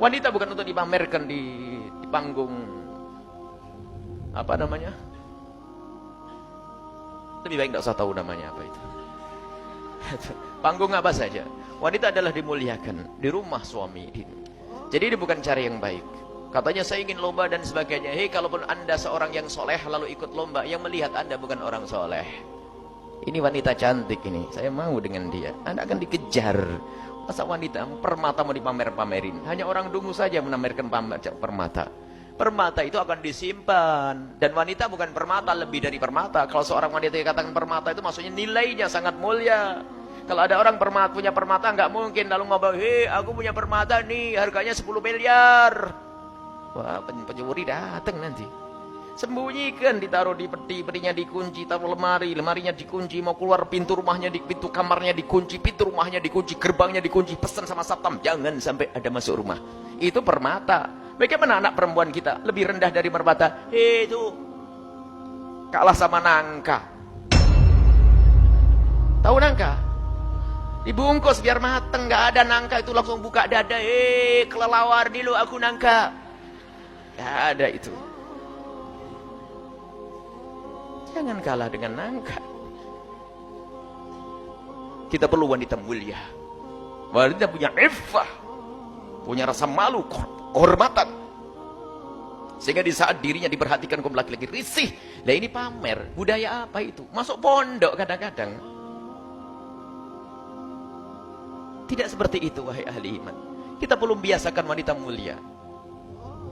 Wanita bukan untuk dipamerkan di panggung apa namanya? Lebih baik tidak usah tahu namanya apa itu. Panggung apa saja. Wanita adalah dimuliakan di rumah suami. Jadi ini bukan cara yang baik. Katanya saya ingin lomba dan sebagainya. Hei, kalaupun anda seorang yang soleh lalu ikut lomba, yang melihat anda bukan orang soleh. Ini wanita cantik ini, saya mau dengan dia. Anda akan dikejar. Masa wanita permata mau dipamer-pamerin? Hanya orang dungu saja menamerkan permata. Permata itu akan disimpan. Dan wanita bukan permata, lebih dari permata. Kalau seorang wanita yang katakan permata itu maksudnya nilainya sangat mulia. Kalau ada orang punya permata, nggak mungkin lalu ngomong, hei aku punya permata nih, harganya 10 miliar. Wah, pencuri datang nanti. Sembunyikan, ditaruh di peti, petinya dikunci, taruh lemari, lemarinya dikunci, mau keluar pintu rumahnya, pintu kamarnya dikunci, pintu rumahnya dikunci, gerbangnya dikunci, pesan sama satpam, jangan sampai ada masuk rumah. Itu permata. Bagaimana anak perempuan kita lebih rendah dari permata? Itu kalah sama nangka. Tahu nangka? Dibungkus biar mateng, nggak ada nangka itu langsung buka dada. Kelelawar dulu aku nangka. Nggak ada itu. Jangan kalah dengan nangka. Kita perlu wanita mulia. Wanita punya iffah, punya rasa malu, kehormatan. Sehingga di saat dirinya diperhatikan kaum laki-laki risih. Nah ini pamer. Budaya apa itu? Masuk pondok kadang-kadang. Tidak seperti itu wahai ahli iman. Kita perlu membiasakan wanita mulia.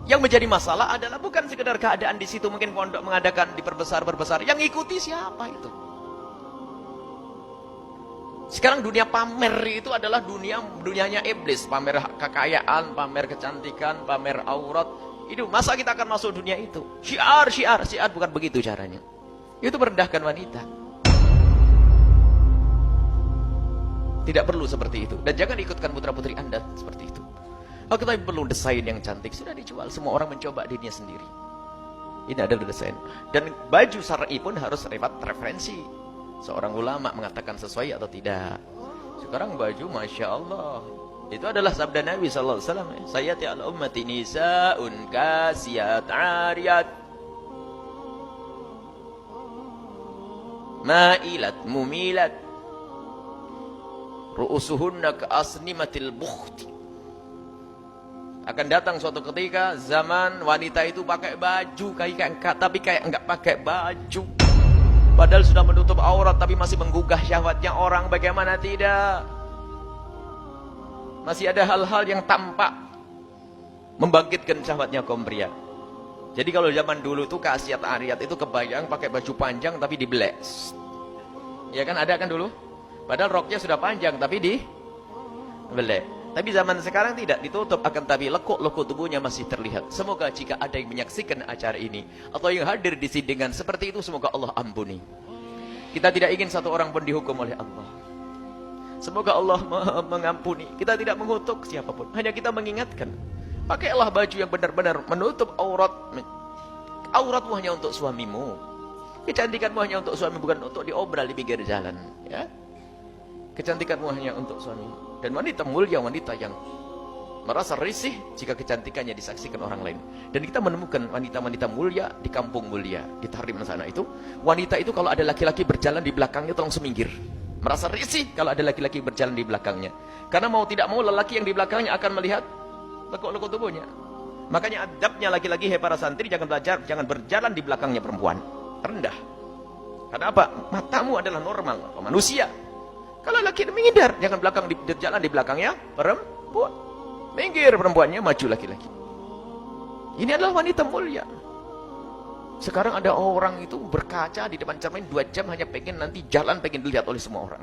Yang menjadi masalah adalah bukan sekedar keadaan di situ, mungkin pondok mengadakan diperbesar-perbesar. Yang ikuti siapa itu? Sekarang dunia pamer itu adalah dunianya iblis. Pamer kekayaan, pamer kecantikan, pamer aurat. Itu masa kita akan masuk dunia itu? Syiar bukan begitu caranya. Itu merendahkan wanita. Tidak perlu seperti itu. Dan jangan ikutkan putra-putri Anda seperti itu. Kalau kita perlu desain yang cantik, sudah dijual. Semua orang mencoba dirinya sendiri. Ini adalah desain. Dan baju syar'i pun harus lewat referensi. Seorang ulama mengatakan sesuai atau tidak. Sekarang baju, Masya Allah. Itu adalah sabda Nabi SAW. Sayati ala ummati nisa'un kasiyat ariyat. Ma'ilat mumilat. Ru'usuhunna ka'asnimatil bukhti. Akan datang suatu ketika zaman wanita itu pakai baju tapi kayak enggak pakai baju. Padahal sudah menutup aurat tapi masih menggugah syahwatnya orang. Bagaimana tidak? Masih ada hal-hal yang tampak membangkitkan syahwatnya kaum pria. Jadi kalau zaman dulu tuh kasiat ariyat itu kebayang pakai baju panjang tapi dibelek. Ya kan ada kan dulu? Padahal roknya sudah panjang tapi dibelek. Tapi zaman sekarang tidak ditutup, akan tapi lekuk-lekuk tubuhnya masih terlihat. Semoga jika ada yang menyaksikan acara ini atau yang hadir di sidingan seperti itu, semoga Allah ampuni. Kita tidak ingin satu orang pun dihukum oleh Allah. Semoga Allah mengampuni. Kita tidak mengutuk siapapun, hanya kita mengingatkan. Pakailah baju yang benar-benar menutup aurat. Auratmu hanya untuk suamimu. Kecantikanmu hanya untuk suami, bukan untuk diobral di pinggir jalan, ya. Kecantikanmu hanya untuk suamimu. Dan wanita mulia, wanita yang merasa risih jika kecantikannya disaksikan orang lain. Dan kita menemukan wanita-wanita mulia di kampung mulia, di Tahrim sana itu. Wanita itu kalau ada laki-laki berjalan di belakangnya tolong seminggir. Merasa risih kalau ada laki-laki berjalan di belakangnya. Karena mau tidak mau lelaki yang di belakangnya akan melihat lekuk-lekuk tubuhnya. Makanya adabnya laki-laki, hei para santri, jangan berjalan di belakangnya perempuan. Rendah. Karena apa? Matamu adalah normal, manusia. Kalau laki menghindar, jangan jalan di belakangnya perempuan. Minggir perempuannya, maju laki-laki. Ini adalah wanita mulia. Sekarang ada orang itu berkaca di depan cermin 2 jam hanya pengen nanti jalan, pengen dilihat oleh semua orang.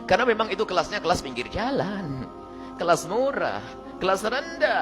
Karena memang itu kelasnya kelas pinggir jalan. Kelas murah, kelas rendah.